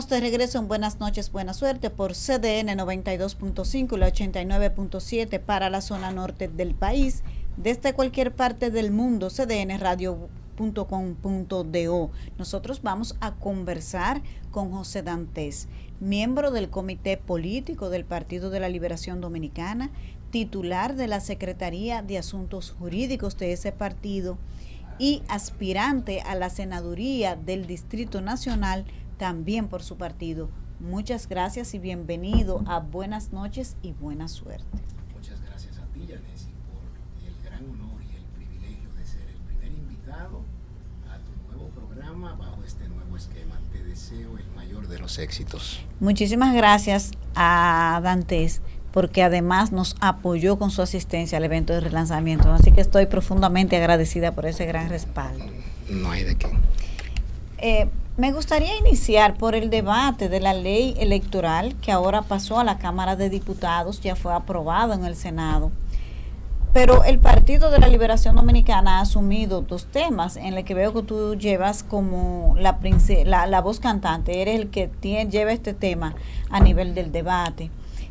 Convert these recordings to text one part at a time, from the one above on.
De regreso en Buenas noches, buena suerte por CDN 92.5 y la 89.7 para la zona norte del país. Desde cualquier parte del mundo, cdnradio.com.do. Nosotros vamos a conversar con José Dantes, miembro del Comité Político del Partido de la Liberación Dominicana, titular de la Secretaría de Asuntos Jurídicos de ese partido y aspirante a la senaduría del Distrito Nacional también por su partido. Muchas gracias y bienvenido a Buenas noches y buena suerte. Muchas gracias a ti, Yanesi, por el gran honor y el privilegio de ser el primer invitado a tu nuevo programa bajo este nuevo esquema. Te deseo el mayor de los éxitos. Muchísimas gracias a Dantes, porque además nos apoyó con su asistencia al evento de relanzamiento. Así que estoy profundamente agradecida por ese gran respaldo. No hay de qué. Me gustaría iniciar por el debate de la ley electoral que ahora pasó a la Cámara de Diputados, ya fue aprobado en el Senado. Pero el Partido de la Liberación Dominicana ha asumido dos temas en los que veo que tú llevas como la voz cantante, eres el que lleva este tema a nivel del debate.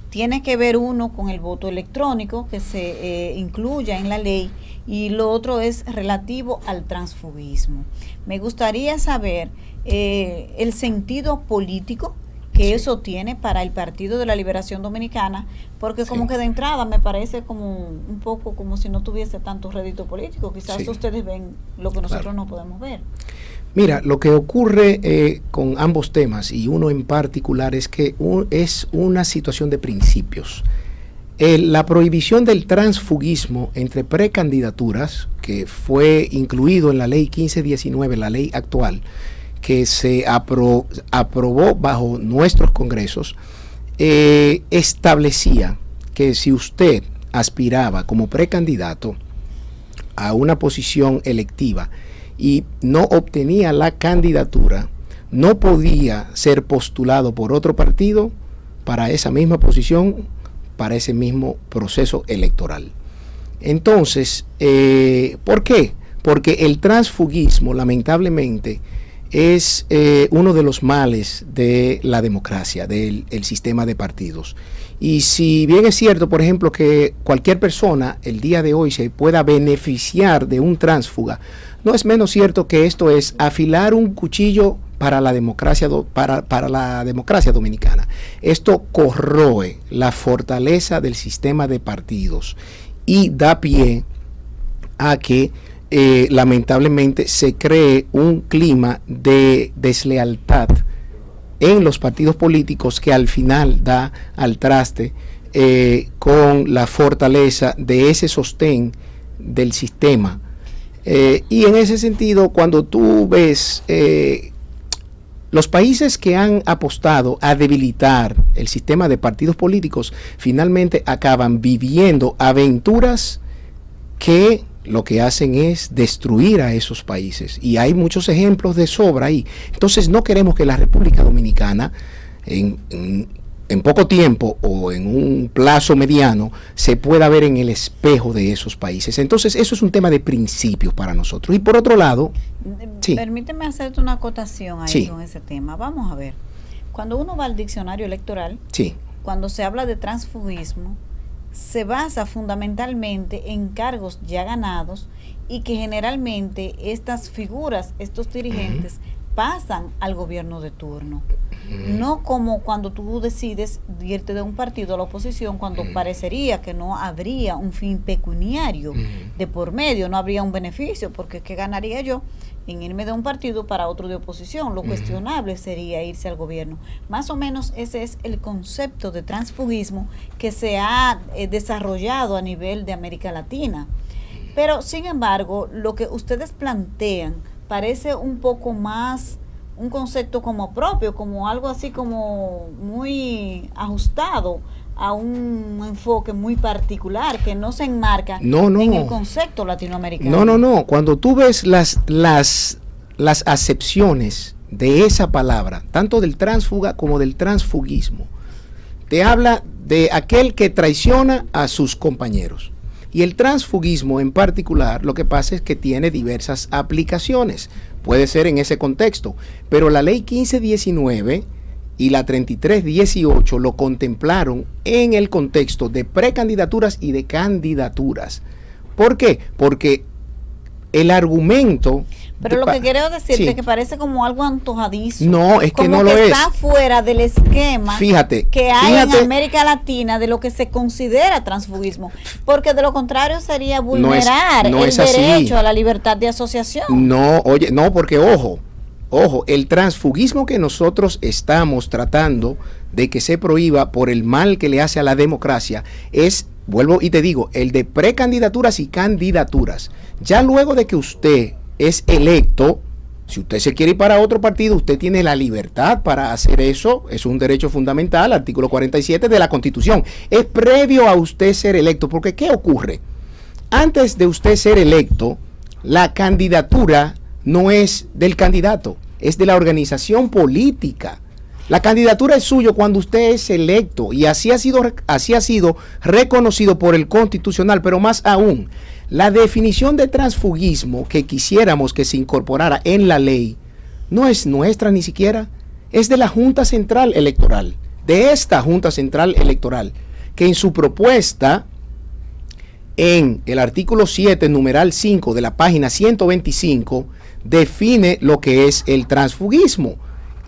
Tiene que ver uno con el voto electrónico que se incluya en la ley y lo otro es relativo al transfugismo. Me gustaría saber el sentido político que eso tiene para el Partido de la Liberación Dominicana, porque como que de entrada me parece como un poco como si no tuviese tanto rédito político. Quizás ustedes ven lo que nosotros no podemos ver. Mira, lo que ocurre con ambos temas, y uno en particular, es que es una situación de principios. La prohibición del transfugismo entre precandidaturas, que fue incluido en la ley 1519, la ley actual, que se aprobó bajo nuestros congresos, establecía que si usted aspiraba como precandidato a una posición electiva y no obtenía la candidatura, no podía ser postulado por otro partido para esa misma posición, para ese mismo proceso electoral. Entonces, ¿por qué? Porque el transfugismo, lamentablemente, es uno de los males de la democracia, del sistema de partidos. Y si bien es cierto, por ejemplo, que cualquier persona el día de hoy se pueda beneficiar de un tránsfuga, no es menos cierto que esto es afilar un cuchillo para la democracia, para la democracia dominicana. Esto corroe la fortaleza del sistema de partidos y da pie a que lamentablemente se cree un clima de deslealtad en los partidos políticos que al final da al traste con la fortaleza de ese sostén del sistema. Y en ese sentido, cuando tú ves los países que han apostado a debilitar el sistema de partidos políticos, finalmente acaban viviendo aventuras que lo que hacen es destruir a esos países. Y hay muchos ejemplos de sobra ahí. Entonces no queremos que la República Dominicana en poco tiempo o en un plazo mediano se pueda ver en el espejo de esos países. Entonces eso es un tema de principios para nosotros. Y por otro lado, permíteme hacerte una acotación ahí con ese tema. Vamos a ver, cuando uno va al diccionario electoral, cuando se habla de transfugismo, se basa fundamentalmente en cargos ya ganados y que generalmente estas figuras, estos dirigentes, pasan al gobierno de turno. No como cuando tú decides irte de un partido a la oposición, cuando parecería que no habría un fin pecuniario de por medio, no habría un beneficio, porque ¿qué ganaría yo en irme de un partido para otro de oposición? Lo cuestionable sería irse al gobierno. Más o menos ese es el concepto de transfugismo que se ha desarrollado a nivel de América Latina. Pero, sin embargo, lo que ustedes plantean parece un poco más un concepto como propio, como algo así como muy ajustado a un enfoque muy particular que no se enmarca en el concepto latinoamericano. No. Cuando tú ves las acepciones de esa palabra, tanto del tránsfuga como del transfugismo, te habla de aquel que traiciona a sus compañeros. Y el transfugismo en particular, lo que pasa es que tiene diversas aplicaciones. Puede ser en ese contexto, pero la ley 1519 y la 3318 lo contemplaron en el contexto de precandidaturas y de candidaturas. ¿Por qué? Porque el argumento... Pero lo que quiero decirte es que parece como algo antojadizo. No, es que como no lo es. Está fuera del esquema que hay en América Latina de lo que se considera transfugismo. Porque de lo contrario sería vulnerar el derecho a la libertad de asociación. No, oye, no, porque ojo, el transfugismo que nosotros estamos tratando de que se prohíba por el mal que le hace a la democracia es, vuelvo y te digo, el de precandidaturas y candidaturas. Ya luego de que usted es electo, si usted se quiere ir para otro partido, usted tiene la libertad para hacer eso, es un derecho fundamental, artículo 47 de la Constitución. Es previo a usted ser electo, porque ¿qué ocurre? Antes de usted ser electo, la candidatura no es del candidato, es de la organización política. La candidatura es suyo cuando usted es electo y así ha sido reconocido por el Constitucional, pero más aún, la definición de transfugismo que quisiéramos que se incorporara en la ley no es nuestra ni siquiera, es de la Junta Central Electoral, de esta Junta Central Electoral, que en su propuesta, en el artículo 7, numeral 5 de la página 125, define lo que es el transfugismo.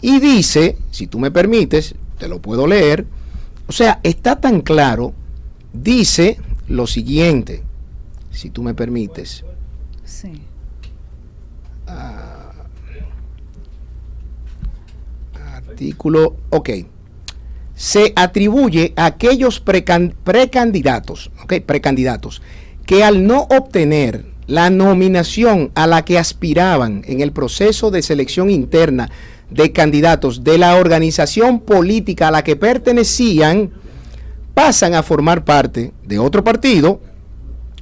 Y dice, si tú me permites, te lo puedo leer, o sea, está tan claro, dice lo siguiente, si tú me permites. Sí. Artículo, ok. Se atribuye a aquellos precandidatos que al no obtener la nominación a la que aspiraban en el proceso de selección interna de candidatos de la organización política a la que pertenecían, pasan a formar parte de otro partido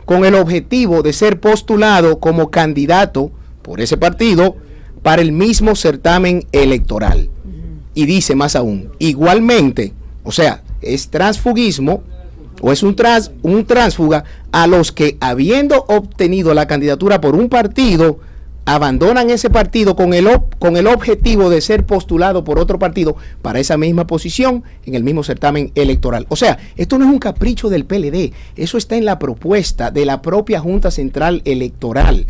con el objetivo de ser postulado como candidato por ese partido para el mismo certamen electoral. Y dice más aún, igualmente, o sea, es transfugismo o es un tránsfuga a los que, habiendo obtenido la candidatura por un partido, abandonan ese partido con el objetivo de ser postulado por otro partido para esa misma posición en el mismo certamen electoral. O sea, esto no es un capricho del PLD, eso está en la propuesta de la propia Junta Central Electoral.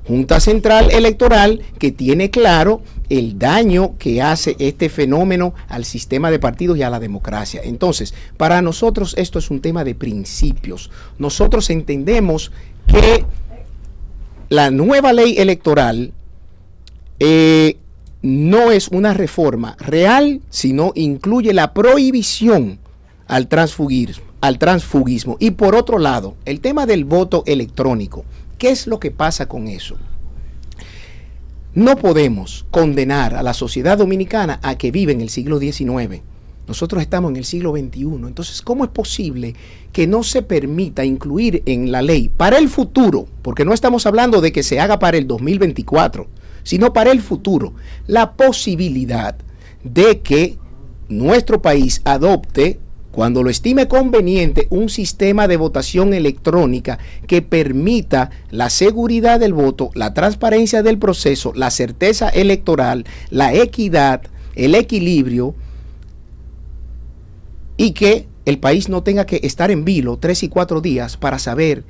Junta Central Electoral que tiene claro el daño que hace este fenómeno al sistema de partidos y a la democracia. Entonces, para nosotros esto es un tema de principios. Nosotros entendemos que la nueva ley electoral no es una reforma real, sino incluye la prohibición al transfugismo. Y por otro lado, el tema del voto electrónico. ¿Qué es lo que pasa con eso? No podemos condenar a la sociedad dominicana a que vive en el siglo XIX. Nosotros estamos en el siglo XXI. Entonces, ¿cómo es posible que no se permita incluir en la ley para el futuro, porque no estamos hablando de que se haga para el 2024, sino para el futuro, la posibilidad de que nuestro país adopte, cuando lo estime conveniente, un sistema de votación electrónica que permita la seguridad del voto, la transparencia del proceso, la certeza electoral, la equidad, el equilibrio, y que el país no tenga que estar en vilo 3 y 4 días para saber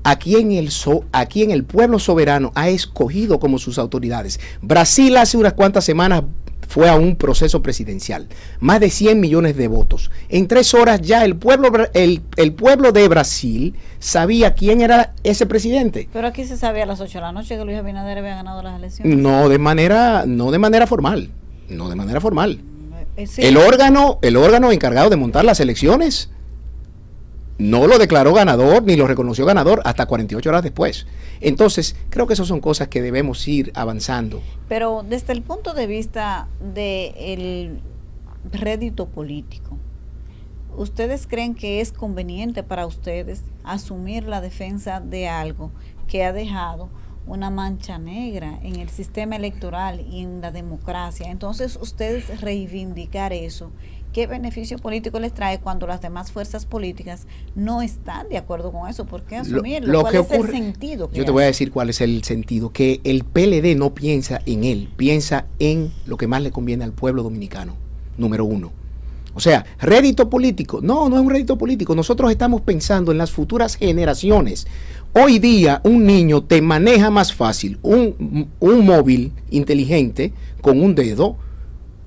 a quién el pueblo soberano ha escogido como sus autoridades. Brasil hace unas cuantas semanas fue a un proceso presidencial, más de 100 millones de votos. En 3 horas ya el pueblo de Brasil sabía quién era ese presidente. Pero aquí se sabía a las 8 de la noche que Luis Abinader había ganado las elecciones. No de manera formal. Sí. El órgano encargado de montar las elecciones no lo declaró ganador ni lo reconoció ganador hasta 48 horas después. Entonces, creo que esas son cosas que debemos ir avanzando. Pero desde el punto de vista del rédito político, ¿ustedes creen que es conveniente para ustedes asumir la defensa de algo que ha dejado una mancha negra en el sistema electoral y en la democracia? Entonces, ustedes reivindicar eso, ¿qué beneficio político les trae cuando las demás fuerzas políticas no están de acuerdo con eso? ¿Por qué asumirlo? ¿Cuál es el sentido? Yo te voy a decir cuál es el sentido, que el PLD no piensa en él, piensa en lo que más le conviene al pueblo dominicano. número uno. O sea, rédito político. No, no es un rédito político. Nosotros estamos pensando en las futuras generaciones. Hoy día un niño te maneja más fácil un móvil inteligente con un dedo,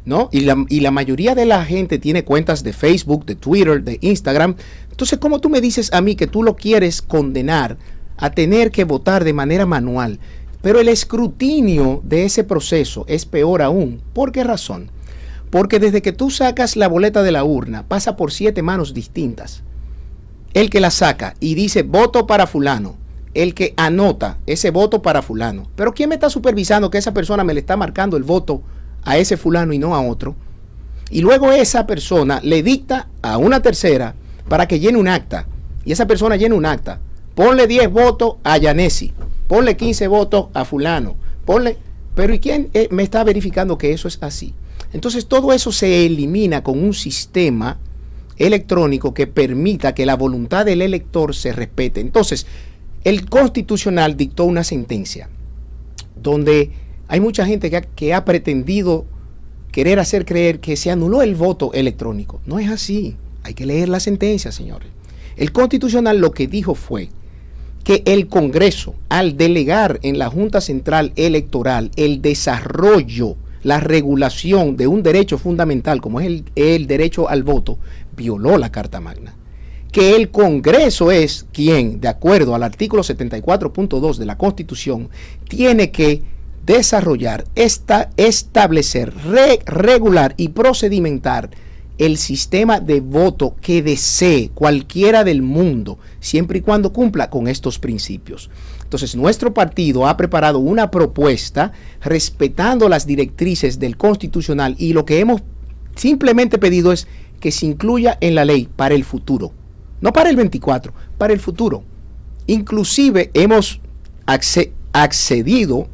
¿no? Y la mayoría de la gente tiene cuentas de Facebook, de Twitter, de Instagram. Entonces, ¿cómo tú me dices a mí que tú lo quieres condenar a tener que votar de manera manual? Pero el escrutinio de ese proceso es peor aún. ¿Por qué razón? Porque desde que tú sacas la boleta de la urna, pasa por 7 manos distintas. El que la saca y dice voto para fulano, el que anota ese voto para fulano. Pero ¿quién me está supervisando que esa persona me le está marcando el voto a ese fulano y no a otro? Y luego esa persona le dicta a una tercera para que llene un acta. Y esa persona llena un acta. Ponle 10 votos a Yanesi, ponle 15 votos a fulano, ponle... Pero ¿y quién me está verificando que eso es así? Entonces todo eso se elimina con un sistema electrónico que permita que la voluntad del elector se respete. Entonces, el Constitucional dictó una sentencia donde hay mucha gente que ha pretendido querer hacer creer que se anuló el voto electrónico. No es así. Hay que leer la sentencia, señores. El Constitucional lo que dijo fue que el Congreso, al delegar en la Junta Central Electoral el desarrollo, la regulación de un derecho fundamental como es el derecho al voto, violó la Carta Magna. Que el Congreso es quien, de acuerdo al artículo 74.2 de la Constitución, tiene que desarrollar, establecer, regular y procedimentar el sistema de voto que desee cualquiera del mundo, siempre y cuando cumpla con estos principios. Entonces, nuestro partido ha preparado una propuesta respetando las directrices del Constitucional y lo que hemos simplemente pedido es que se incluya en la ley para el futuro, no para el 24, para el futuro. Inclusive hemos accedido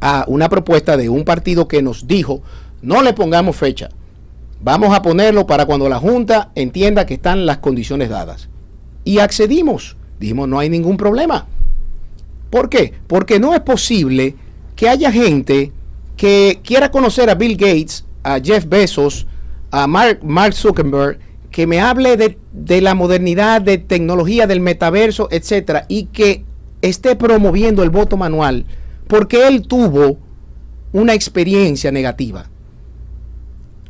a una propuesta de un partido que nos dijo, no le pongamos fecha, vamos a ponerlo para cuando la Junta entienda que están las condiciones dadas. Y accedimos, dijimos, no hay ningún problema. ¿Por qué? Porque no es posible que haya gente que quiera conocer a Bill Gates, a Jeff Bezos, a Mark Zuckerberg, que me hable de la modernidad, de tecnología, del metaverso, etcétera, y que esté promoviendo el voto manual porque él tuvo una experiencia negativa.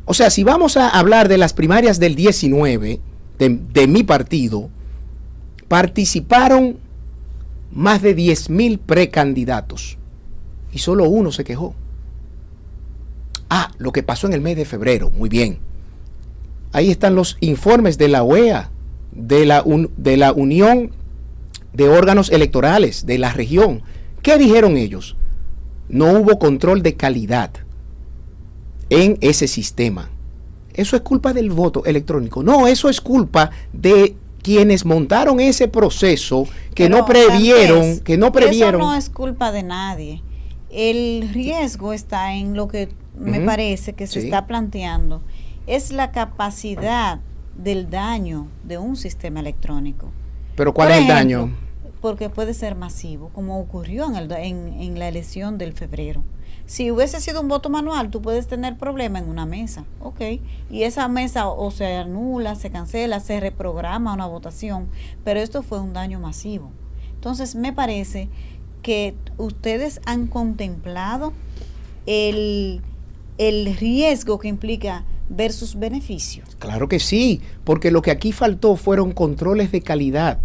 O sea, si vamos a hablar de las primarias del 19, de mi partido, participaron más de 10,000 precandidatos y solo uno se quejó. Ah, lo que pasó en el mes de febrero, muy bien. Ahí están los informes de la OEA, de la Unión de Órganos Electorales de la región. ¿Qué dijeron ellos? No hubo control de calidad en ese sistema. Eso es culpa del voto electrónico. No, eso es culpa de quienes montaron ese proceso que no previeron. Eso no es culpa de nadie. El riesgo está en lo que me parece que se está planteando. Es la capacidad del daño de un sistema electrónico. ¿Pero cuál es el daño? Porque puede ser masivo, como ocurrió en la elección del febrero. Si hubiese sido un voto manual, tú puedes tener problema en una mesa, ok, y esa mesa o se anula, se cancela, se reprograma una votación, pero esto fue un daño masivo. Entonces, me parece que ustedes han contemplado el riesgo que implica versus beneficios. Claro que sí, porque lo que aquí faltó fueron controles de calidad.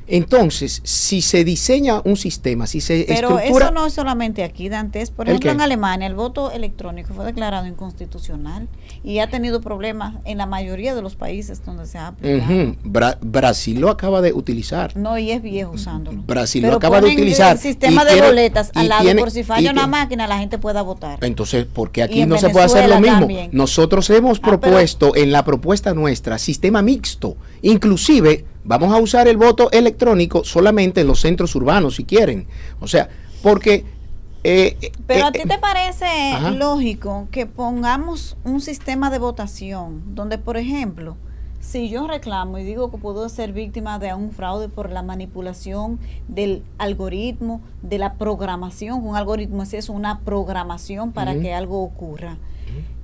Entonces, si se diseña un sistema, si se Pero estructura... eso no es solamente aquí, Dantes. Por ejemplo, en Alemania el voto electrónico fue declarado inconstitucional y ha tenido problemas en la mayoría de los países donde se ha aplicado. Brasil lo acaba de utilizar. No, y es viejo usándolo. Brasil lo acaba de utilizar. El sistema de boletas al lado, por si falla una máquina, la gente pueda votar. Entonces, ¿por qué aquí no se puede hacer lo mismo? También. Nosotros hemos propuesto, en la propuesta nuestra, sistema mixto. Inclusive, vamos a usar el voto electrónico solamente en los centros urbanos, si quieren. O sea, porque... pero ¿a ti te parece lógico que pongamos un sistema de votación donde, por ejemplo, si yo reclamo y digo que puedo ser víctima de un fraude por la manipulación del algoritmo, de la programación, un algoritmo es una programación para que algo ocurra,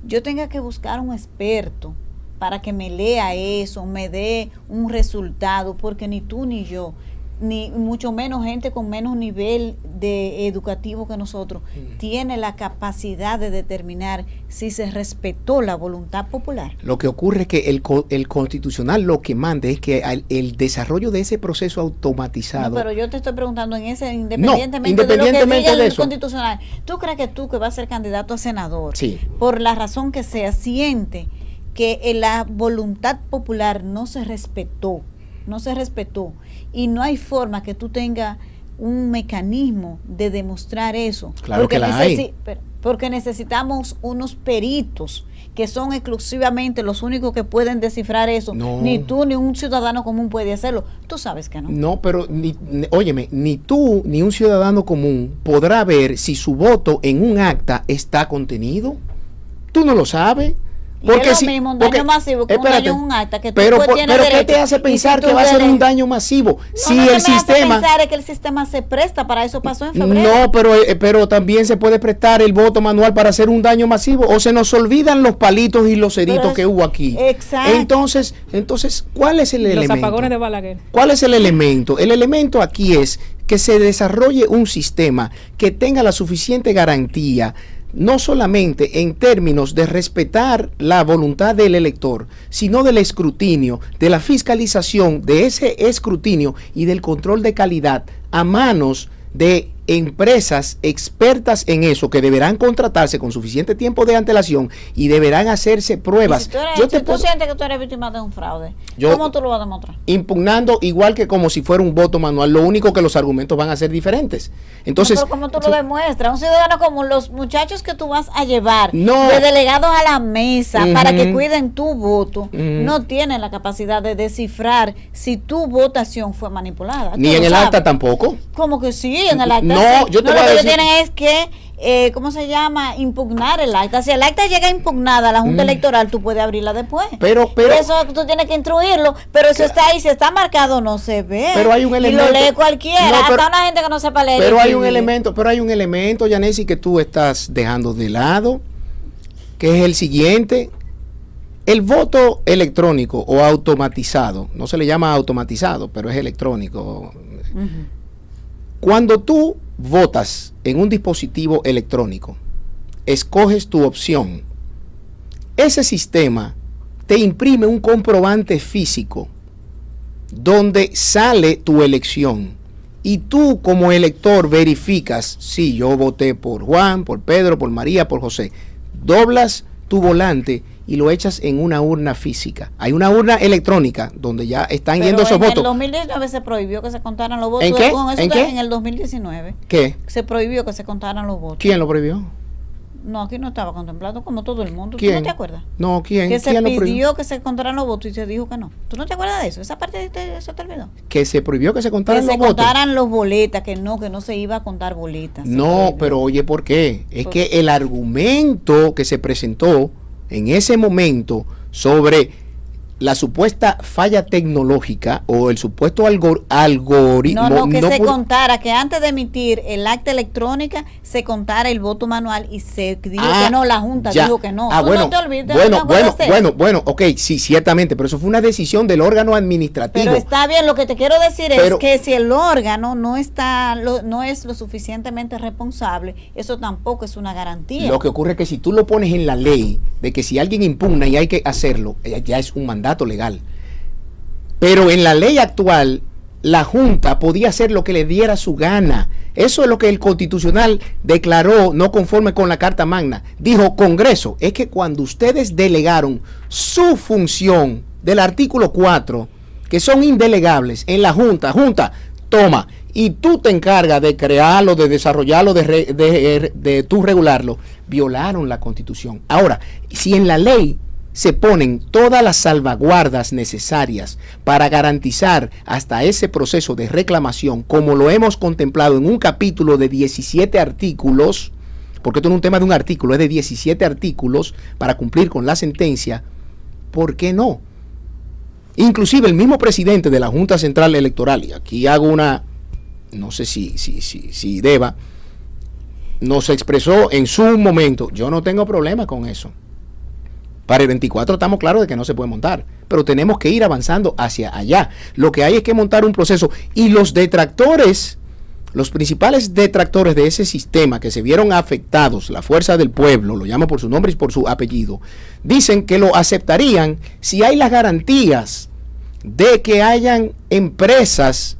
yo tenga que buscar un experto para que me lea eso, me dé un resultado, porque ni tú ni yo, ni mucho menos gente con menos nivel de educativo que nosotros, tiene la capacidad de determinar si se respetó la voluntad popular. Lo que ocurre es que el constitucional lo que manda es que el desarrollo de ese proceso automatizado. No, pero yo te estoy preguntando en ese, independientemente de lo que diga el constitucional, ¿tú crees que tú, que vas a ser candidato a senador, por la razón que sea, siente que la voluntad popular no se respetó y no hay forma que tú tengas un mecanismo de demostrar eso? Claro, porque que la hay. Porque necesitamos unos peritos que son exclusivamente los únicos que pueden descifrar eso. No. Ni tú ni un ciudadano común puede hacerlo. Tú sabes que no. No, pero óyeme, ni tú ni un ciudadano común podrá ver si su voto en un acta está contenido. Tú no lo sabes. Porque es lo mismo, un daño masivo que un daño en un acta que tú pero ¿qué te hace pensar que va a ser un daño masivo? Si el sistema hace pensar es que el sistema se presta para eso. Pasó en febrero. No, pero también se puede prestar el voto manual para hacer un daño masivo, o se nos olvidan los palitos y los ceritos que hubo aquí. Exacto. Entonces, ¿cuál es el elemento? Los apagones de Balaguer. ¿Cuál es el elemento? El elemento aquí es que se desarrolle un sistema que tenga la suficiente garantía, no solamente en términos de respetar la voluntad del elector, sino del escrutinio, de la fiscalización de ese escrutinio y del control de calidad a manos de empresas expertas en eso, que deberán contratarse con suficiente tiempo de antelación y deberán hacerse pruebas. Si tú sientes que tú eres víctima de un fraude, ¿cómo tú lo vas a demostrar? Impugnando igual que como si fuera un voto manual, lo único que los argumentos van a ser diferentes. Entonces, no, pero ¿cómo tú lo demuestras? Un ciudadano como los muchachos que tú vas a llevar de delegados a la mesa para que cuiden tu voto, no tienen la capacidad de descifrar si tu votación fue manipulada. Ni en el acta tampoco. ¿Cómo que sí? En el acta no, yo te voy a decir. Lo que tienen es que, ¿cómo se llama? Impugnar el acta. Si el acta llega impugnada a la Junta Electoral, tú puedes abrirla después. Pero eso tú tienes que instruirlo. Pero eso está ahí, si está marcado, no se ve. Pero hay un elemento. Y lo lee cualquiera, hasta una gente que no sepa leer. Pero hay un elemento, Yanesi, que tú estás dejando de lado, que es el siguiente. El voto electrónico o automatizado, no se le llama automatizado, pero es electrónico. Cuando tú votas en un dispositivo electrónico, escoges tu opción, ese sistema te imprime un comprobante físico donde sale tu elección y tú como elector verificas si yo voté por Juan, por Pedro, por María, por José. Doblas tu volante y lo echas en una urna física. Hay una urna electrónica donde ya están yendo esos votos. En el 2019 se prohibió que se contaran los votos. ¿En qué? En el 2019. ¿Qué? Se prohibió que se contaran los votos. ¿Quién lo prohibió? No, aquí no estaba contemplado como todo el mundo. ¿Quién? ¿Tú no te acuerdas? No, ¿quién? Que ¿Quién se pidió que se contaran los votos y se dijo que no. ¿Tú no te acuerdas de eso? Esa parte de eso te olvidó. Que se prohibió que se contaran los votos. Que se contaran los boletas, que no se iba a contar boletas. No, pero oye, ¿por qué? Es que el argumento que se presentó en ese momento sobre la supuesta falla tecnológica o el supuesto algoritmo. Se contara, que antes de emitir el acta electrónica se contara el voto manual y se dijo que no, la Junta dijo que no. No te olvides. Bueno, ok, sí, ciertamente, pero eso fue una decisión del órgano administrativo. Pero está bien, lo que te quiero decir es que si el órgano no es lo suficientemente responsable, eso tampoco es una garantía. Lo que ocurre es que si tú lo pones en la ley, de que si alguien impugna y hay que hacerlo, ya es un mandato legal. Pero en la ley actual, la Junta podía hacer lo que le diera su gana. Eso es lo que el Constitucional declaró no conforme con la Carta Magna. Dijo, Congreso, es que cuando ustedes delegaron su función del artículo 4, que son indelegables en la Junta, toma, y tú te encargas de crearlo, de desarrollarlo, de tú regularlo, violaron la Constitución. Ahora, si en la ley se ponen todas las salvaguardas necesarias para garantizar hasta ese proceso de reclamación, como lo hemos contemplado en un capítulo de 17 artículos, porque esto no es un tema de un artículo, es de 17 artículos para cumplir con la sentencia, ¿por qué no? Inclusive el mismo presidente de la Junta Central Electoral, y aquí hago una, no sé si deba, nos expresó en su momento, yo no tengo problema con eso. Para el 24 estamos claros de que no se puede montar, pero tenemos que ir avanzando hacia allá. Lo que hay es que montar un proceso, y los detractores, los principales detractores de ese sistema que se vieron afectados, la Fuerza del Pueblo, lo llamo por su nombre y por su apellido, dicen que lo aceptarían si hay las garantías de que hayan empresas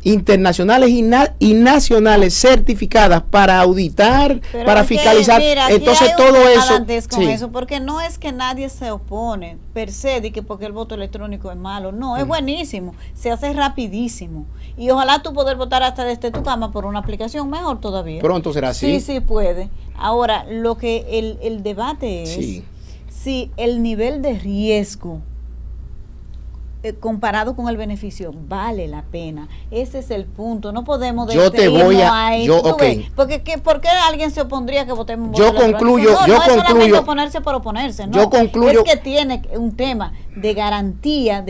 internacionales y nacionales certificadas para auditar, pero para fiscalizar. Mira, entonces hay todo eso, con eso, porque no es que nadie se opone per se de que porque el voto electrónico es malo, no, es buenísimo, se hace rapidísimo, y ojalá tú poder votar hasta desde tu cama por una aplicación, mejor todavía. Pronto será así. Sí puede. Ahora, lo que el debate es si el nivel de riesgo comparado con el beneficio vale la pena. Ese es el punto. No podemos yo te voy a ahí. Porque ¿por qué alguien se opondría que votemos? Yo concluyo, no es solamente oponerse por oponerse, no. Yo concluyo, es que tiene un tema de garantía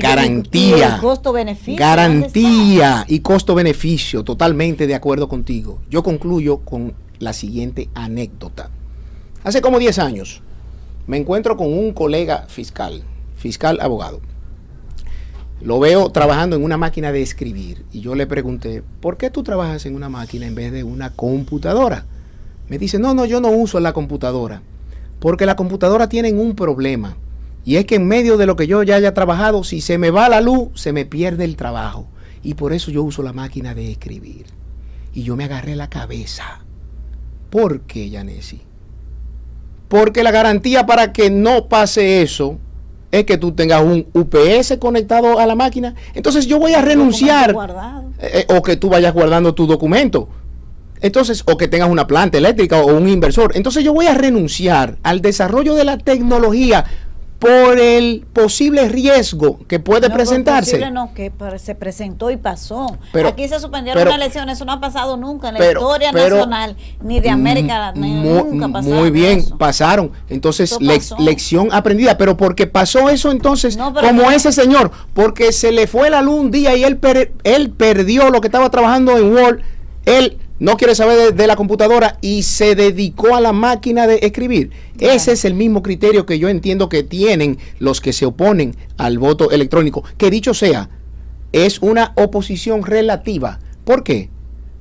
garantía, y costo-beneficio. Garantía y costo-beneficio, totalmente de acuerdo contigo. Yo concluyo con la siguiente anécdota. Hace como 10 años me encuentro con un colega fiscal abogado. Lo veo trabajando en una máquina de escribir y yo le pregunté, ¿por qué tú trabajas en una máquina en vez de una computadora? Me dice, no, yo no uso la computadora, porque la computadora tiene un problema, y es que en medio de lo que yo ya haya trabajado, si se me va la luz, se me pierde el trabajo, y por eso yo uso la máquina de escribir. Y yo me agarré la cabeza. ¿Por qué, Yanesi? Porque la garantía para que no pase eso es que tú tengas un UPS conectado a la máquina. Entonces yo voy a renunciar, o que tú vayas guardando tu documento. Entonces, o que tengas una planta eléctrica o un inversor. Entonces yo voy a renunciar al desarrollo de la tecnología por el posible riesgo que puede presentarse. Que se presentó y pasó. Aquí se suspendieron las elecciones, eso no ha pasado nunca en la historia nacional, ni de América, nunca pasaron. Muy bien, pasaron. Entonces, lección aprendida. Pero porque pasó eso entonces, como ese señor, porque se le fue la luz un día y él perdió lo que estaba trabajando en Word, él no quiere saber de la computadora y se dedicó a la máquina de escribir. Ese es el mismo criterio que yo entiendo que tienen los que se oponen al voto electrónico, que dicho sea, es una oposición relativa. ¿Por qué?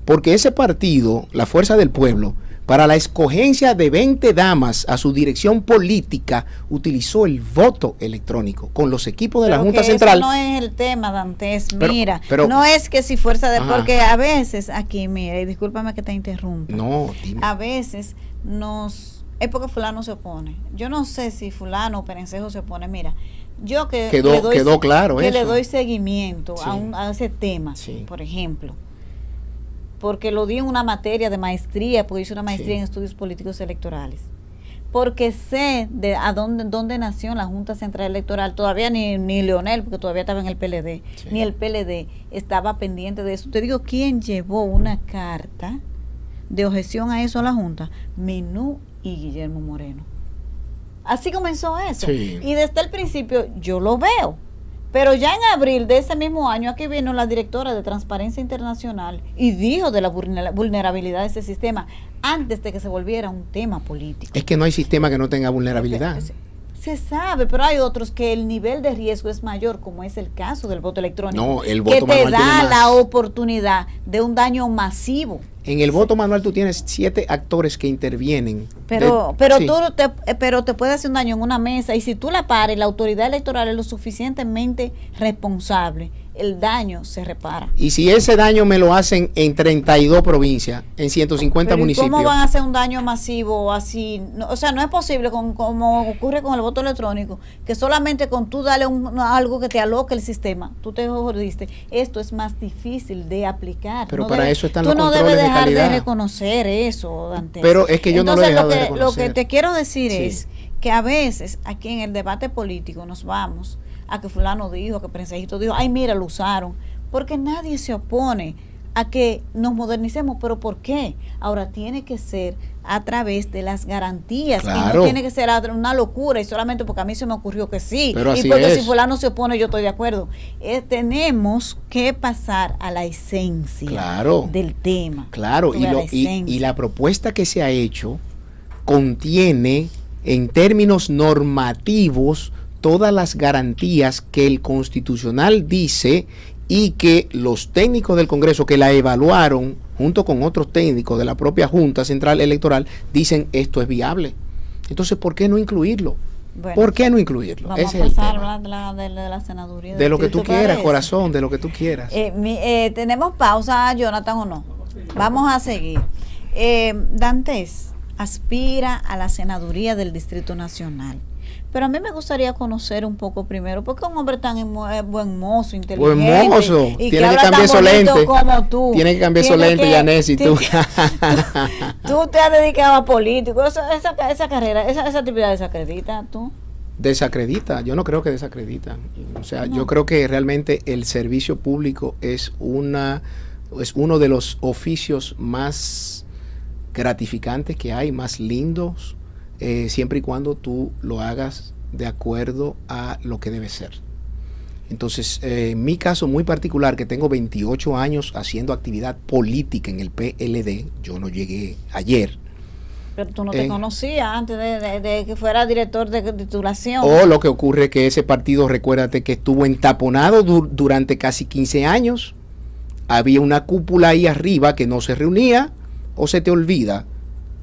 Porque ese partido, la Fuerza del Pueblo, para la escogencia de 20 damas a su dirección política, utilizó el voto electrónico con los equipos de la Junta Central. Eso no es el tema, Dantes. Mira, no es que si Fuerza del Pueblo, porque a veces aquí, mira, y discúlpame que te interrumpa. No, dime. A veces es porque fulano se opone. Yo no sé si fulano o Perencejo se opone. Mira, yo quedó claro que eso. le doy seguimiento a ese tema, por ejemplo, porque lo di en una materia de maestría, porque hice una maestría en estudios políticos electorales, porque sé de dónde nació la Junta Central Electoral. Todavía ni Leonel, porque todavía estaba en el PLD, ni el PLD estaba pendiente de eso. Te digo, ¿quién llevó una carta de objeción a eso a la Junta? Menú y Guillermo Moreno. Así comenzó eso. Y desde el principio yo lo veo. Pero ya en abril de ese mismo año, aquí vino la directora de Transparencia Internacional y dijo de la vulnerabilidad de ese sistema antes de que se volviera un tema político. Es que no hay sistema que no tenga vulnerabilidad. Se sabe, pero hay otros que el nivel de riesgo es mayor, como es el caso del voto electrónico. No, el voto que te da la oportunidad de un daño masivo. En el voto manual tú tienes 7 actores que intervienen. Pero te puede hacer un daño en una mesa, y si tú la pares, la autoridad electoral es lo suficientemente responsable, el daño se repara. Y si ese daño me lo hacen en 32 provincias, en 150 municipios. ¿Cómo van a hacer un daño masivo así? No, o sea, no es posible, como ocurre con el voto electrónico, que solamente con tú darle algo que te aloque el sistema, tú te jodiste. Esto es más difícil de aplicar. Pero para eso están los controles de calidad. Tú no debes dejar de reconocer eso, Dante. Pero es que yo no lo he dejado de reconocer. Lo que te quiero decir es que a veces aquí en el debate político nos vamos a que fulano dijo, que Prensejito dijo, ay mira, lo usaron, porque nadie se opone a que nos modernicemos. ¿Pero por qué? Ahora tiene que ser a través de las garantías, y no tiene que ser una locura y solamente porque a mí se me ocurrió que sí, pero y porque si fulano se opone yo estoy de acuerdo. Tenemos que pasar a la esencia del tema. Y la propuesta que se ha hecho contiene en términos normativos todas las garantías que el Constitucional dice y que los técnicos del Congreso que la evaluaron junto con otros técnicos de la propia Junta Central Electoral dicen esto es viable. Entonces, ¿por qué no incluirlo? Bueno, ¿por qué no incluirlo? Vamos ese a es el pasar tema. a hablar de la senaduría. De lo que tú quieras, corazón, de lo que tú quieras. ¿Tenemos pausa, Jonathan, o no? Vamos a seguir. Dantes aspira a la senaduría del Distrito Nacional. Pero a mí me gustaría conocer un poco primero, porque un hombre tan buen mozo, inteligente. Buen mozo, y tiene que cambiar esos lentes. Tiene que cambiar esos lentes, Yanesi, tú. Tú te has dedicado a político. Esa carrera, esa actividad desacredita, tú. Desacredita, yo no creo que desacredita. O sea, no. Yo creo que realmente el servicio público es uno de los oficios más gratificantes que hay, más lindos, siempre y cuando tú lo hagas de acuerdo a lo que debe ser. Entonces, en mi caso muy particular, que tengo 28 años haciendo actividad política en el PLD, yo no llegué ayer. Pero tú no te conocías antes de que fuera director de titulación. O lo que ocurre es que ese partido, recuérdate que estuvo entaponado durante casi 15 años. Había una cúpula ahí arriba que no se reunía, o se te olvida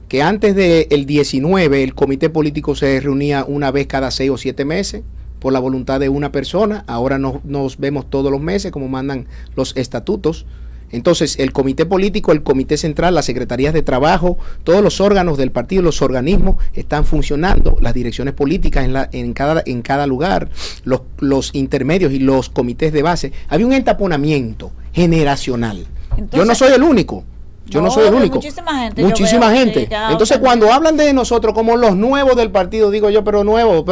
que antes del 19 el comité político se reunía una vez cada 6 o 7 meses por la voluntad de una persona. Ahora nos vemos todos los meses como mandan los estatutos. Entonces el comité político, el comité central, las secretarías de trabajo, todos los órganos del partido, los organismos están funcionando, las direcciones políticas en cada lugar, los intermedios y los comités de base. Había un entaponamiento generacional. Entonces, yo no soy el único. Yo no soy el único. Muchísima gente. Muchísima gente. Entonces, cuando hablan de nosotros como los nuevos del partido, digo yo, pero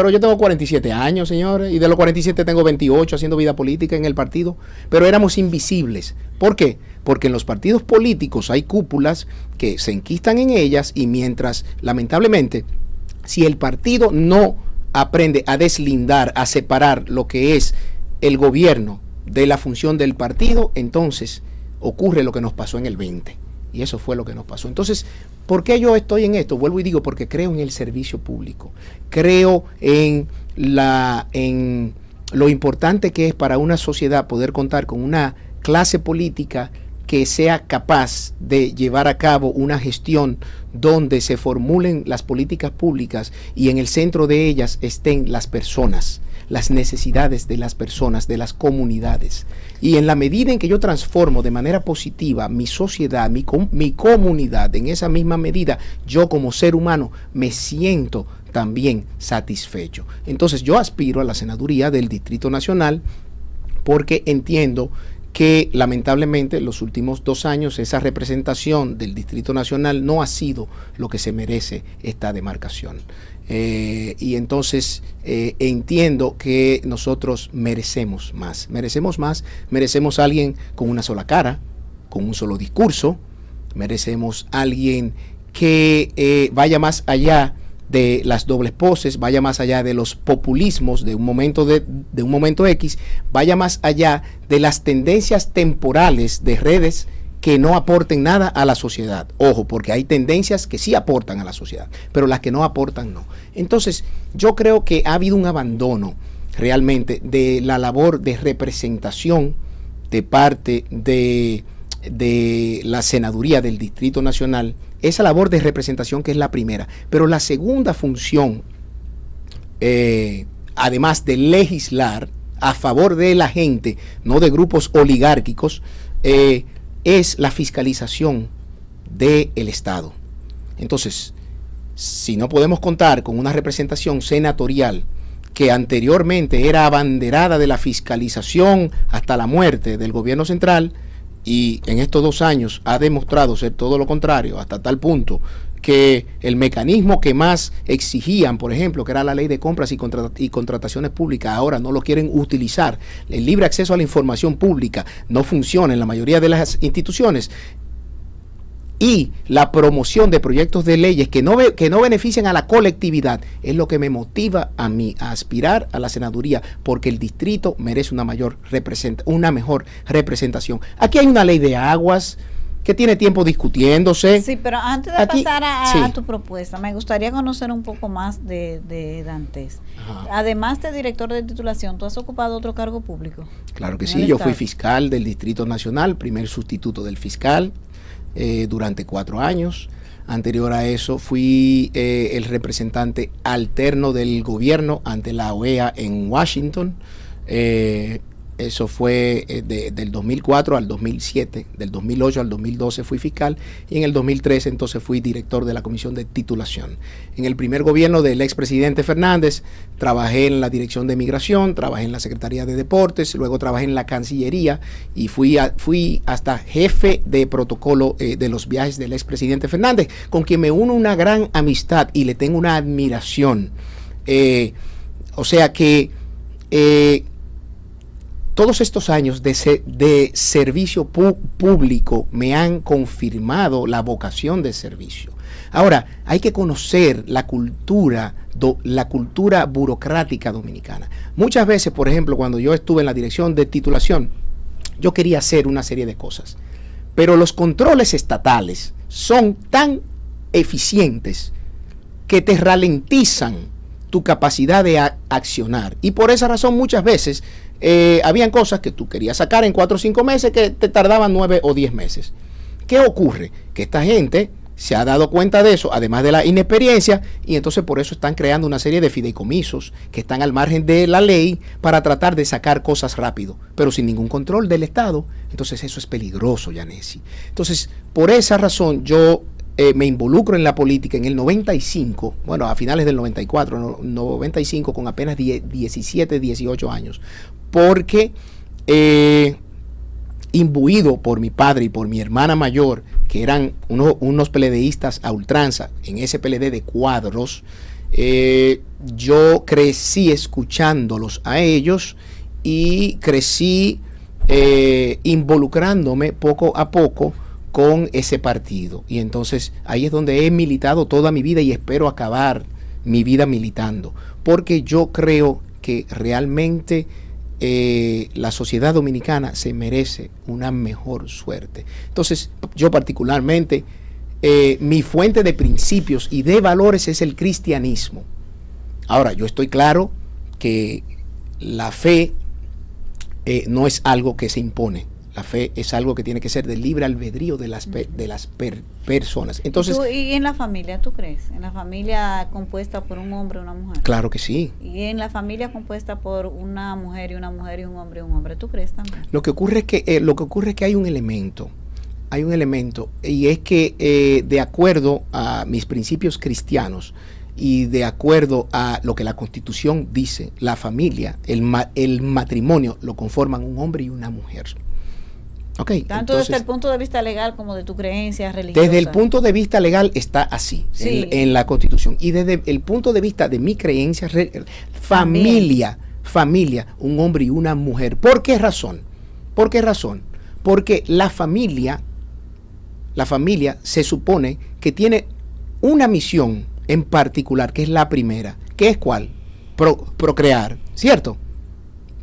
yo tengo 47 años, señores, y de los 47 tengo 28 haciendo vida política en el partido, pero éramos invisibles. ¿Por qué? Porque en los partidos políticos hay cúpulas que se enquistan en ellas y mientras, lamentablemente, si el partido no aprende a deslindar, a separar lo que es el gobierno de la función del partido, entonces ocurre lo que nos pasó en el 20. Y eso fue lo que nos pasó. Entonces, ¿por qué yo estoy en esto? Vuelvo y digo, porque creo en el servicio público. Creo en lo importante que es para una sociedad poder contar con una clase política que sea capaz de llevar a cabo una gestión donde se formulen las políticas públicas y en el centro de ellas estén las personas, las necesidades de las personas, de las comunidades. Y en la medida en que yo transformo de manera positiva mi sociedad, mi comunidad, en esa misma medida, yo como ser humano me siento también satisfecho. Entonces yo aspiro a la senaduría del Distrito Nacional porque entiendo que lamentablemente en los últimos 2 años esa representación del Distrito Nacional no ha sido lo que se merece esta demarcación. Y entonces entiendo que nosotros merecemos a alguien con una sola cara, con un solo discurso, merecemos a alguien que vaya más allá de las dobles poses, vaya más allá de los populismos de un momento X, vaya más allá de las tendencias temporales de redes que no aporten nada a la sociedad. Ojo, porque hay tendencias que sí aportan a la sociedad, pero las que no aportan no. Entonces, yo creo que ha habido un abandono realmente de la labor de representación de parte de la senaduría del Distrito Nacional, esa labor de representación que es la primera. Pero la segunda función, además de legislar a favor de la gente, no de grupos oligárquicos, es la fiscalización del Estado. Entonces, si no podemos contar con una representación senatorial que anteriormente era abanderada de la fiscalización hasta la muerte del gobierno central, y en estos 2 años ha demostrado ser todo lo contrario, hasta tal punto que el mecanismo que más exigían, por ejemplo, que era la ley de compras y contrataciones públicas, ahora no lo quieren utilizar. El libre acceso a la información pública no funciona en la mayoría de las instituciones. Y la promoción de proyectos de leyes que no benefician a la colectividad es lo que me motiva a mí a aspirar a la senaduría, porque el distrito merece una mejor representación. Aquí hay una ley de aguas, que tiene tiempo discutiéndose. Sí, pero antes de pasar a tu propuesta, me gustaría conocer un poco más de Dantes. Ajá. Además de director de titulación, ¿tú has ocupado otro cargo público? Claro que sí, yo fui fiscal del Distrito Nacional, primer sustituto del fiscal durante 4 años. Anterior a eso fui el representante alterno del gobierno ante la OEA en Washington. Eso fue del 2004 al 2007, del 2008 al 2012 fui fiscal y en el 2013 entonces fui director de la Comisión de Titulación. En el primer gobierno del expresidente Fernández trabajé en la Dirección de Migración, trabajé en la Secretaría de Deportes, luego trabajé en la Cancillería y fui hasta jefe de protocolo de los viajes del expresidente Fernández, con quien me uno una gran amistad y le tengo una admiración. O sea que todos estos años de servicio público me han confirmado la vocación de servicio. Ahora, hay que conocer la cultura burocrática dominicana. Muchas veces, por ejemplo, cuando yo estuve en la dirección de titulación, yo quería hacer una serie de cosas, pero los controles estatales son tan eficientes que te ralentizan tu capacidad de accionar. Y por esa razón muchas veces habían cosas que tú querías sacar en 4 o 5 meses que te tardaban 9 o 10 meses. ¿Qué ocurre? Que esta gente se ha dado cuenta de eso, además de la inexperiencia, y entonces por eso están creando una serie de fideicomisos que están al margen de la ley para tratar de sacar cosas rápido, pero sin ningún control del Estado. Entonces eso es peligroso, Yanesi. Entonces, por esa razón yo me involucro en la política en el 95, bueno, a finales del 94, 95, con apenas 17, 18 años, porque imbuido por mi padre y por mi hermana mayor, que eran unos peledeístas a ultranza, en ese PLD de cuadros, yo crecí escuchándolos a ellos y crecí involucrándome poco a poco con ese partido. Y entonces ahí es donde he militado toda mi vida y espero acabar mi vida militando, porque yo creo que realmente la sociedad dominicana se merece una mejor suerte. Entonces yo particularmente, mi fuente de principios y de valores es el cristianismo. Ahora, yo estoy claro que la fe no es algo que se impone. La fe es algo que tiene que ser del libre albedrío de las personas. Entonces, ¿Y en la familia, tú crees? ¿En la familia compuesta por un hombre y una mujer? Claro que sí. ¿Y en la familia compuesta por una mujer y una mujer y un hombre, tú crees también? Lo que ocurre es que hay un elemento, y es que de acuerdo a mis principios cristianos y de acuerdo a lo que la Constitución dice, la familia, el matrimonio lo conforman un hombre y una mujer. Okay, tanto entonces, desde el punto de vista legal como de tu creencia religiosa. Desde el punto de vista legal está así, sí, en la Constitución. Y desde el punto de vista de mi creencia, familia, un hombre y una mujer. ¿Por qué razón? Porque la familia se supone que tiene una misión en particular, que es la primera. ¿Qué es cuál? Procrear, ¿cierto?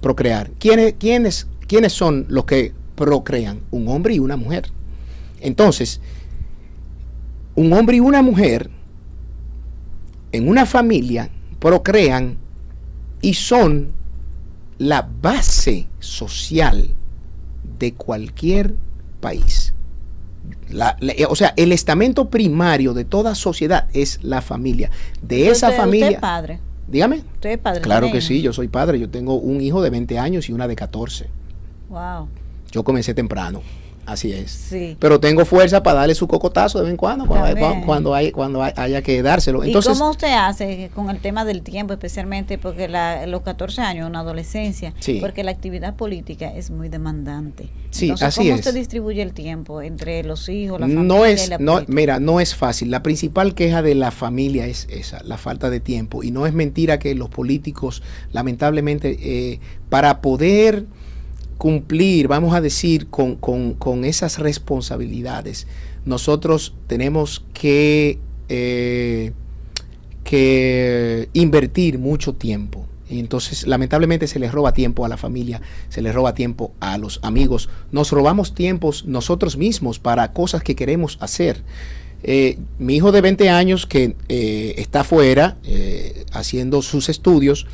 Procrear. ¿Quiénes son los que procrean? Un hombre y una mujer. Entonces, un hombre y una mujer en una familia procrean y son la base social de cualquier país. O sea, el estamento primario de toda sociedad es la familia. De esa familia. ¿Usted es padre? Dígame. ¿Usted es padre? Claro que sí, yo soy padre. Yo tengo un hijo de 20 años y una de 14. Wow. Yo comencé temprano, así es. Sí. Pero tengo fuerza para darle su cocotazo de vez en cuando, cuando haya que dárselo. Entonces, ¿y cómo usted hace con el tema del tiempo, especialmente porque los 14 años, una adolescencia, sí, porque la actividad política es muy demandante? Sí, entonces, así ¿cómo es. usted distribuye el tiempo entre los hijos, la familia y la política? Mira, no es fácil. La principal queja de la familia es esa, la falta de tiempo. Y no es mentira que los políticos, lamentablemente, para poder cumplir, vamos a decir, con esas responsabilidades, nosotros tenemos que invertir mucho tiempo Y entonces, lamentablemente, se les roba tiempo a la familia, se les roba tiempo a los amigos. Nos robamos tiempos nosotros mismos para cosas que queremos hacer. Mi hijo de 20 años que está afuera haciendo sus estudios,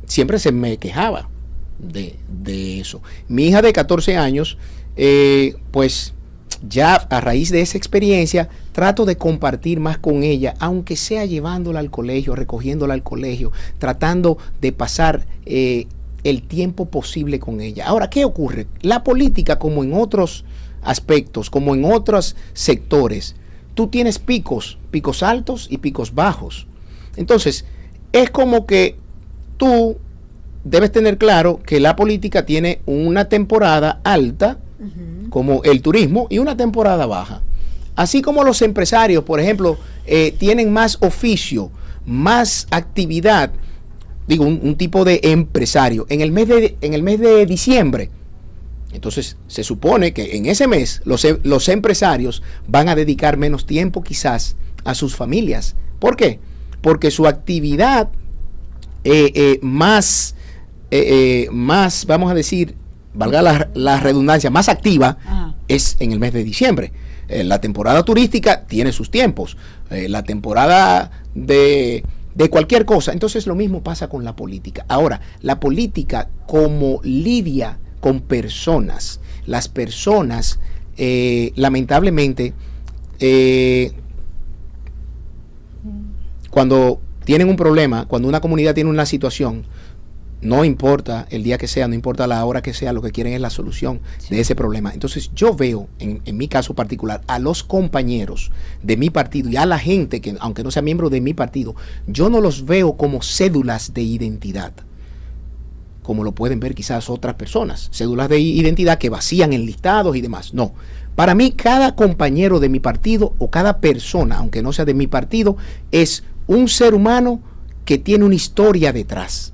siempre se me quejaba de eso. Mi hija de 14 años, pues ya a raíz de esa experiencia, trato de compartir más con ella, aunque sea llevándola al colegio, recogiéndola al colegio, tratando de pasar el tiempo posible con ella. Ahora, ¿qué ocurre? La política, como en otros aspectos, como en otros sectores, tú tienes picos altos y picos bajos. Entonces, es como que tú debes tener claro que la política tiene una temporada alta, como el turismo, y una temporada baja. Así como los empresarios, por ejemplo, tienen más oficio, más actividad, digo, un tipo de empresario, en el mes de diciembre. Entonces, se supone que en ese mes los empresarios van a dedicar menos tiempo quizás a sus familias. ¿Por qué? Porque su actividad más, vamos a decir, valga la redundancia, más activa es en el mes de diciembre. La temporada turística tiene sus tiempos, la temporada de cualquier cosa. Entonces lo mismo pasa con la política. Ahora, la política como lidia con personas, las personas lamentablemente cuando tienen un problema, cuando una comunidad tiene una situación, no importa el día que sea, no importa la hora que sea, lo que quieren es la solución de ese problema. Entonces yo veo, en mi caso particular, a los compañeros de mi partido y a la gente que, aunque no sea miembro de mi partido, yo no los veo como cédulas de identidad, como lo pueden ver quizás otras personas, cédulas de identidad que vacían en listados y demás. No, para mí cada compañero de mi partido o cada persona, aunque no sea de mi partido, es un ser humano que tiene una historia detrás.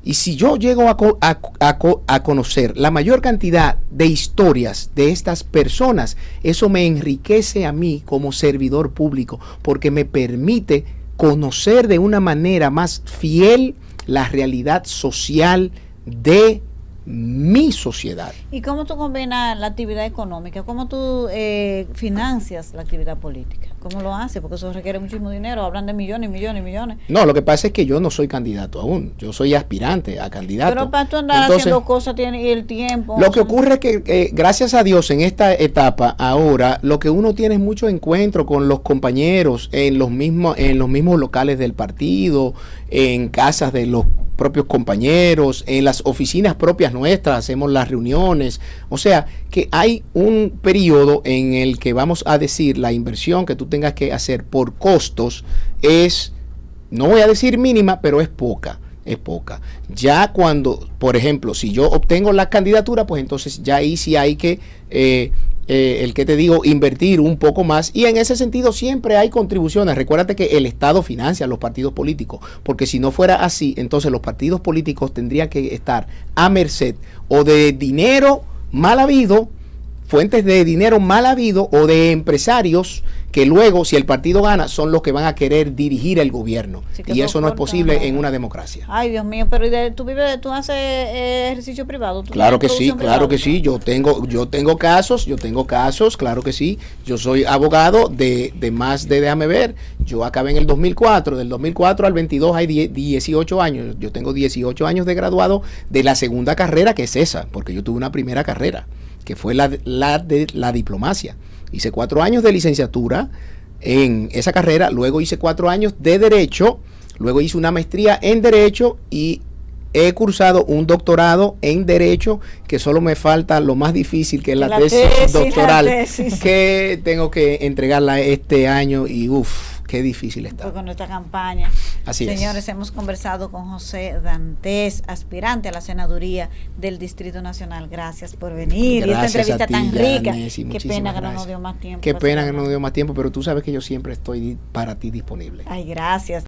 Y si yo llego a conocer la mayor cantidad de historias de estas personas, eso me enriquece a mí como servidor público, porque me permite conocer de una manera más fiel la realidad social de mi sociedad. ¿Y cómo tú combinas la actividad económica? ¿Cómo tú financias la actividad política? ¿Cómo lo haces? Porque eso requiere muchísimo dinero. Hablan de millones, millones, millones. No, lo que pasa es que yo no soy candidato aún. Yo soy aspirante a candidato. Pero para tú andar haciendo cosas y el tiempo. Lo que ocurre es que, gracias a Dios, en esta etapa, ahora, lo que uno tiene es mucho encuentro con los compañeros en los mismos locales del partido, en casas de los propios compañeros, en las oficinas propias nuestras, hacemos las reuniones. O sea, que hay un periodo en el que vamos a decir la inversión que tú tengas que hacer por costos es, no voy a decir mínima, pero es poca. Es poca. Ya cuando, por ejemplo, si yo obtengo la candidatura, pues entonces ya ahí sí hay que, el que te digo, invertir un poco más, y en ese sentido siempre hay contribuciones. Recuérdate que el Estado financia a los partidos políticos, porque si no fuera así, entonces los partidos políticos tendrían que estar a merced o de dinero mal habido, fuentes de dinero mal habido, o de empresarios que luego, si el partido gana, son los que van a querer dirigir el gobierno. Sí, y eso no es posible en una democracia. Ay, Dios mío, pero tú haces ejercicio privado. Claro que sí, claro que sí. Yo tengo casos, claro que sí. Yo soy abogado de más de, déjame ver, yo acabé en el 2004, del 2004 al 22 hay 18 años. Yo tengo 18 años de graduado de la segunda carrera, que es esa, porque yo tuve una primera carrera, que fue la de la diplomacia. Hice 4 años de licenciatura en esa carrera, luego hice 4 años de Derecho, luego hice una maestría en Derecho y he cursado un doctorado en Derecho, que solo me falta lo más difícil, que es la tesis doctoral, que tengo que entregarla este año y qué difícil está. Con nuestra campaña. Así Señores, hemos conversado con José Dantes, aspirante a la senaduría del Distrito Nacional. Gracias por venir. Gracias, y esta entrevista tan rica. Qué pena que no nos dio más tiempo. Qué pena que no nos dio más tiempo, pero tú sabes que yo siempre estoy para ti disponible. Ay, gracias.